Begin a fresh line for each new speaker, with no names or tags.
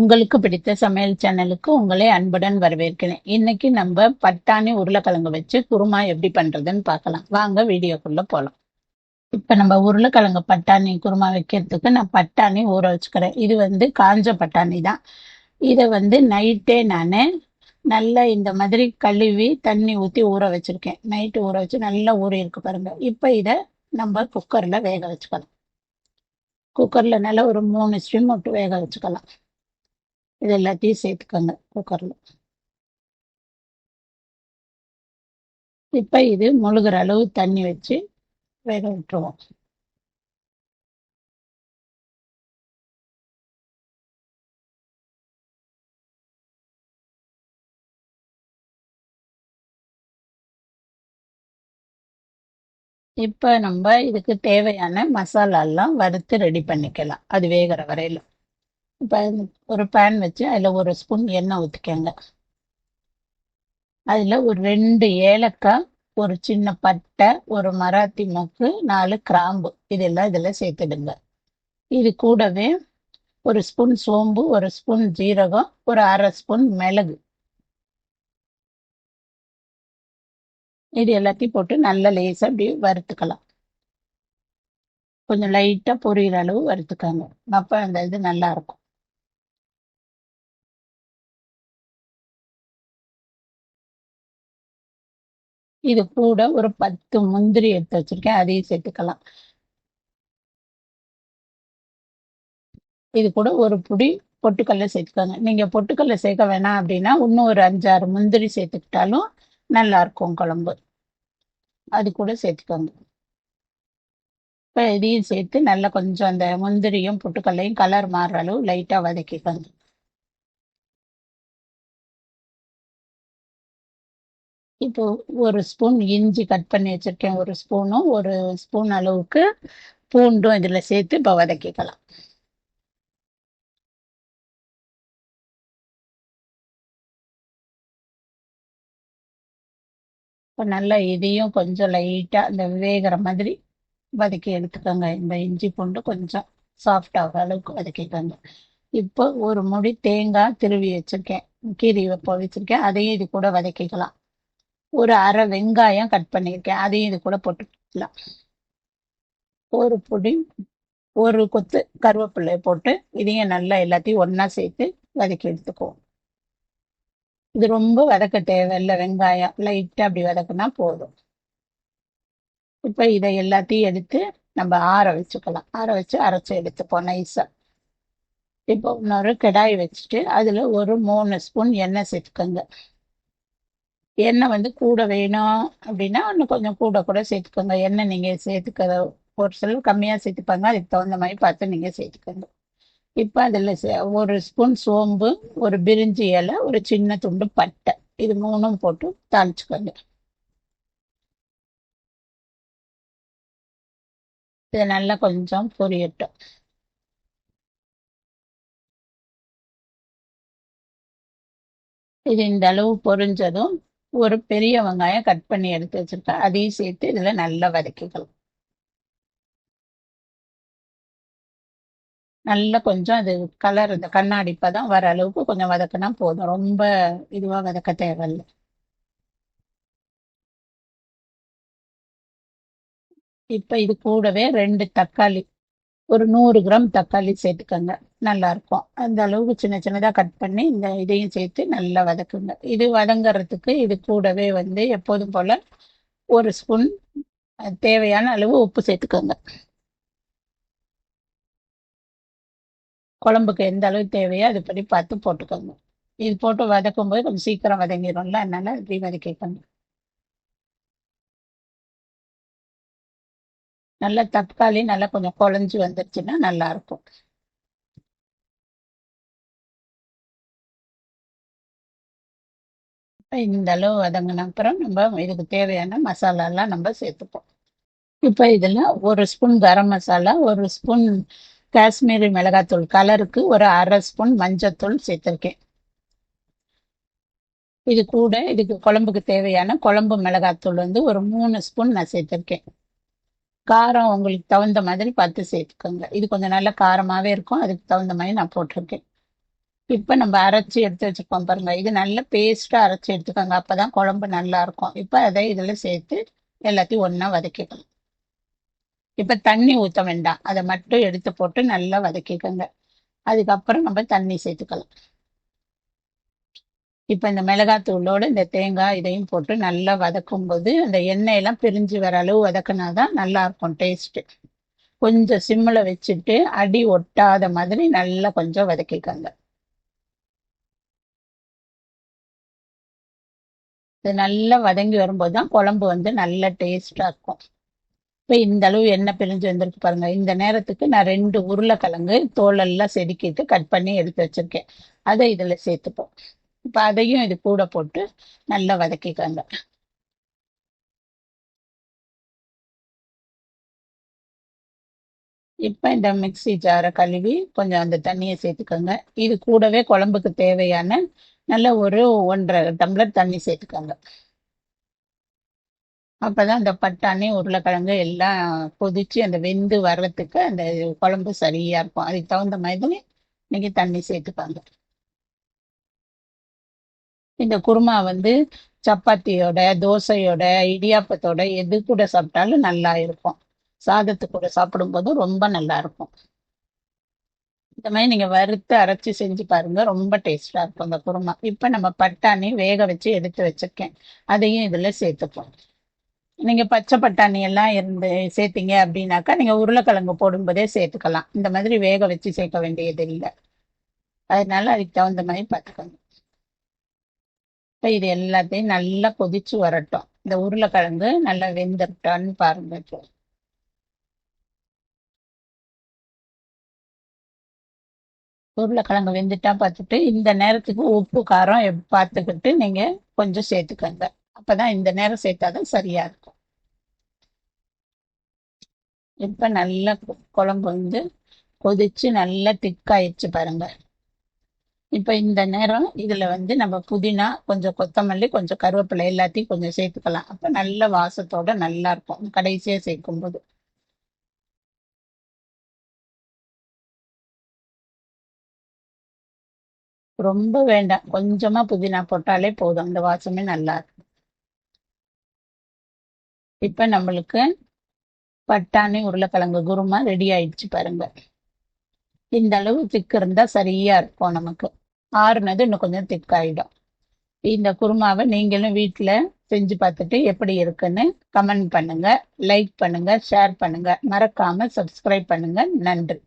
உங்களுக்கு பிடித்த சமையல் சேனலுக்கு உங்களை அன்புடன் வரவேற்கிறேன். இன்னைக்கு நம்ம பட்டாணி உருளைக்கிழங்கு வச்சு குருமா எப்படி பண்றதுன்னு பார்க்கலாம். வாங்க வீடியோக்குள்ள போலாம். இப்ப நம்ம உருளைக்கிழங்கு பட்டாணி குருமா வைக்கிறதுக்கு நான் பட்டாணி ஊற வச்சுக்கிறேன். இது காஞ்ச பட்டாணி தான். இதை நைட்டே நான் நல்லா இந்த மாதிரி கழுவி தண்ணி ஊற்றி ஊற வச்சிருக்கேன். நைட்டு ஊற வச்சு நல்லா ஊறி இருக்கு பாருங்க. இப்ப இதை நம்ம குக்கர்ல வேக வச்சுக்கலாம். குக்கர்ல நல்லா ஒரு 3 ஸ்டீம் விட்டு வேக வச்சுக்கலாம். இது எல்லாத்தையும் சேர்த்துக்கோங்க குக்கர்ல. இப்ப இது முழுகிற அளவு தண்ணி வச்சு வேக விட்டுருவோம். இப்ப நம்ம இதுக்கு தேவையான மசாலா எல்லாம் வறுத்து ரெடி பண்ணிக்கலாம். அது வேகிற வரையில. இப்ப ஒரு பேன் வச்சு அதுல ஒரு ஸ்பூன் எண்ணெய் ஊத்திக்கோங்க. அதுல ஒரு 2 ஏலக்காய், ஒரு சின்ன பட்டை, ஒரு மராத்தி மொக்கு, 4 கிராம்பு இதெல்லாம் இதுல சேர்த்துடுங்க. இது கூடவே ஒரு ஸ்பூன் சோம்பு, ஒரு ஸ்பூன் ஜீரகம், ஒரு அரை ஸ்பூன் மிளகு, இது எல்லாத்தையும் போட்டு நல்லா லேசா அப்படி வறுத்துக்கலாம். கொஞ்சம் லைட்டா பொரியிற அளவு வறுத்துக்காங்க. அப்ப அந்த இது நல்லா இருக்கும். இது கூட ஒரு 10 முந்திரி எடுத்து வச்சிருக்கேன், அதையும் சேர்த்துக்கலாம். இது கூட ஒரு புடி பொட்டுக்கல்ல சேர்த்துக்கோங்க. நீங்க பொட்டுக்கல்ல சேர்க்க வேணாம் அப்படின்னா இன்னும் ஒரு 5-6 முந்திரி சேர்த்துக்கிட்டாலும் நல்லா இருக்கும் குழம்பு. அது கூட சேர்த்துக்கோங்க. இப்ப இதையும் சேர்த்து நல்லா கொஞ்சம் அந்த முந்திரியும் பொட்டுக்கல்லையும் கலர் மாறுற அளவு லைட்டா வதக்கிக்கோங்க. இப்போ ஒரு ஸ்பூன் இஞ்சி கட் பண்ணி வச்சிருக்கேன், ஒரு ஸ்பூனும் ஒரு ஸ்பூன் அளவுக்கு பூண்டும் இதுல சேர்த்து இப்போ வதக்கிக்கலாம். இப்போ நல்லா இதையும் கொஞ்சம் லைட்டா இந்த வேகிற மாதிரி வதக்கி எடுத்துக்கோங்க. இந்த இஞ்சி பூண்டு கொஞ்சம் சாஃப்ட் ஆகிற அளவுக்கு வதக்கிக்கோங்க. இப்போ ஒரு முடி தேங்காய் திருவி வச்சிருக்கேன், கீரி வச்சிருக்கேன், அதையும் இது கூட வதக்கிக்கலாம். ஒரு அரை வெங்காயம் கட் பண்ணியிருக்கேன், அதையும் இது கூட போட்டுக்கலாம். ஒரு பொடி ஒரு கொத்து கருவேப்பிலை போட்டு இதையும் நல்லா எல்லாத்தையும் ஒண்ணா சேர்த்து வதக்கி எடுத்துக்குவோம். இது ரொம்ப வதக்க தேவையில்லை, வெங்காயம் லைட்டா அப்படி வதக்குனா போதும். இப்ப இதை எல்லாத்தையும் எடுத்து நம்ம ஆற வச்சுக்கலாம். ஆற வச்சு அரைச்சு எடுத்துப்போம் நைஸா. இப்போ இன்னொரு கடாய் வச்சுட்டு அதுல ஒரு 3 ஸ்பூன் எண்ணெய் சேர்த்துக்கோங்க. எண்ணெய் கூட வேணும் அப்படின்னா இன்னும் கொஞ்சம் கூட கூட சேர்த்துக்கோங்க. எண்ணெய் நீங்க சேர்த்துக்கிற ஒரு சிலர் கம்மியா சேர்த்துப்பாங்க, அதுக்கு தகுந்த மாதிரி பார்த்து நீங்க சேர்த்துக்கோங்க. இப்ப அதுல ஒரு ஸ்பூன் சோம்பு, ஒரு பிரிஞ்சி இலை, ஒரு சின்ன துண்டு பட்டை, இது 3ம் போட்டு தாளிச்சுக்கோங்க. இது நல்லா கொஞ்சம் பொரியட்டும். இது இந்த அளவு பொரிஞ்சதும் ஒரு பெரிய வெங்காயம் கட் பண்ணி எடுத்து வச்சிருக்கேன், அதையும் சேர்த்து இதுல நல்லா வதக்கிக்கலாம். நல்லா கொஞ்சம் அது கலர் இந்த கண்ணாடி பதம் வர அளவுக்கு கொஞ்சம் வதக்கினா போதும். ரொம்ப இதுவா வதக்க தேவையில்லை. இப்ப இது கூடவே 2 தக்காளி, ஒரு 100 கிராம் தக்காளி சேர்த்துக்கோங்க. நல்லா இருக்கும். அந்த அளவுக்கு சின்ன சின்னதா கட் பண்ணி இந்த இதையும் சேர்த்து நல்லா வதக்குங்க. இது வதங்கறதுக்கு இது கூடவே எப்போதும் போல ஒரு ஸ்பூன் தேவையான அளவு உப்பு சேர்த்துக்கோங்க. குழம்புக்கு எந்த அளவு தேவையோ அதுபடி பார்த்து போட்டுக்கோங்க. இது போட்டு வதக்கும் போது கொஞ்சம் சீக்கிரம் வதங்கிடும்ல, அதனால இப்படி வதக்கிக்கோங்க. நல்லா தக்காளி நல்லா கொஞ்சம் குழஞ்சு வந்துருச்சுன்னா நல்லா இருக்கும். இப்ப இந்த அளவு வதங்கின அப்புறம் நம்ம இதுக்கு தேவையான மசாலா எல்லாம் நம்ம சேர்த்துப்போம். இப்ப இதுல ஒரு ஸ்பூன் கரம் மசாலா, ஒரு ஸ்பூன் காஷ்மீரி மிளகாத்தூள் கலருக்கு, ஒரு அரை ஸ்பூன் மஞ்சத்தூள் சேர்த்திருக்கேன். இது கூட இதுக்கு குழம்புக்கு தேவையான குழம்பு மிளகாத்தூள் ஒரு 3 ஸ்பூன் நான் சேர்த்திருக்கேன். காரம் உங்களுக்கு தகுந்த மாதிரி பார்த்து சேர்த்துக்கோங்க. இது கொஞ்சம் நல்ல காரமாவே இருக்கும், அதுக்கு தகுந்த மாதிரி நான் போட்டிருக்கேன். இப்ப நம்ம அரைச்சி எடுத்து வச்சிருக்கோம் பாருங்க, இது நல்ல பேஸ்டா அரைச்சி எடுத்துக்கோங்க, அப்பதான் குழம்பு நல்லா இருக்கும். இப்ப அதை இதுல சேர்த்து எல்லாத்தையும் ஒண்ணா வதக்கிக்கணும். இப்ப தண்ணி ஊத்த வேண்டாம், அதை மட்டும் எடுத்து போட்டு நல்லா வதக்கிக்கோங்க. அதுக்கப்புறம் நம்ம தண்ணி சேர்த்துக்கலாம். இப்ப இந்த மிளகாத்தூளோட இந்த தேங்காய் இதையும் போட்டு நல்லா வதக்கும் போது அந்த எண்ணெய் எல்லாம் பிரிஞ்சு வர அளவு வதக்குனாதான் நல்லா இருக்கும் டேஸ்ட். கொஞ்சம் சிம்மில் வச்சுட்டு அடி ஒட்டாத மாதிரி நல்லா கொஞ்சம் வதக்கிக்கோங்க. இது நல்லா வதங்கி வரும்போது தான் குழம்பு வந்து நல்ல டேஸ்டா இருக்கும். இப்போ இந்த அளவு எண்ணெய் பிரிஞ்சு வந்திருக்கு பாருங்க. இந்த நேரத்துக்கு நான் 2 உருளைக்கிழங்கு தோலெல்லாம் செதுக்கிட்டு கட் பண்ணி எடுத்து வச்சிருக்கேன். அதை இதுல சேர்த்துப்போம். இப்போ அதையும் இது கூட போட்டு நல்லா வதக்கிக்கோங்க. இப்போ இந்த மிக்ஸி ஜாரை கழுவி கொஞ்சம் அந்த தண்ணியை சேர்த்துக்கோங்க. இது கூடவே குழம்புக்கு தேவையான நல்ல ஒரு 1.5 டம்ளர் தண்ணி சேர்த்துக்கோங்க. அப்பதான் அந்த பட்டாணி உருளைக்கிழங்கு எல்லாம் கொதிச்சு அந்த வெந்து வர்றதுக்கு அந்த குழம்பு சரியா இருக்கும். அதுக்கு தகுந்த மாதிரி நீங்க தண்ணி சேர்த்துப்பாங்க. இந்த குருமா வந்து சப்பாத்தியோட, தோசையோட, இடியாப்பத்தோட எது கூட சாப்பிட்டாலும் நல்லா இருக்கும். சாதத்து கூட சாப்பிடும்போது ரொம்ப நல்லா இருக்கும். இந்த மாதிரி நீங்க வறுத்து அரைச்சு செஞ்சு பாருங்க, ரொம்ப டேஸ்டா இருக்கும் இந்த குருமா. இப்ப நம்ம பட்டாணி வேக வச்சு எடுத்து வச்சிருக்கேன், அதையும் இதுல சேர்த்துப்போம். நீங்க பச்சை பட்டாணி எல்லாம் இருந்து சேர்த்தீங்க அப்படின்னாக்கா நீங்க உருளைக்கிழங்கு போடும்போதே சேர்த்துக்கலாம். இந்த மாதிரி வேக வச்சு சேர்க்க வேண்டியது இல்லை. அதனால அதுக்கு தகுந்த மாதிரி பார்த்துக்கோங்க. இப்ப இது எல்லாத்தையும் நல்லா கொதிச்சு வரட்டும். இந்த உருளைக்கிழங்கு நல்லா வெந்துட்டான்னு பாருங்க. இப்போ உருளைக்கிழங்கு வெந்துட்டா பார்த்துட்டு இந்த நேரத்துக்கு உப்பு காரம் பார்த்துக்கிட்டு நீங்க கொஞ்சம் சேர்த்துக்கோங்க. அப்பதான் இந்த நேரம் சேர்த்தாதான் சரியா இருக்கும். இப்ப நல்லா குழம்பு வந்து கொதிச்சு நல்லா திக்காயிடுச்சு பாருங்க. இப்ப இந்த நேரம் இதுல வந்து நம்ம புதினா, கொஞ்சம் கொத்தமல்லி, கொஞ்சம் கருவேப்பிலை எல்லாத்தையும் கொஞ்சம் சேர்த்துக்கலாம். அப்ப நல்ல வாசத்தோட நல்லா இருக்கும் கடைசியா சேர்க்கும் போது. ரொம்ப வேண்டாம், கொஞ்சமா புதினா போட்டாலே போதும், அந்த வாசமே நல்லா இருக்கும். இப்ப நம்மளுக்கு பட்டாணி உருளைக்கிழங்கு குருமா ரெடி ஆயிடுச்சு பாருங்க. இந்த அளவு திக்கு இருந்தா சரியா இருக்கும் நமக்கு. ஆறுனது இன்னும் கொஞ்சம் திக்காயிடும். இந்த குருமாவை நீங்களும் வீட்டுல செஞ்சு பார்த்துட்டு எப்படி இருக்குன்னு கமெண்ட் பண்ணுங்க, லைக் பண்ணுங்க, ஷேர் பண்ணுங்க, மறக்காம சப்ஸ்கிரைப் பண்ணுங்க. நன்றி.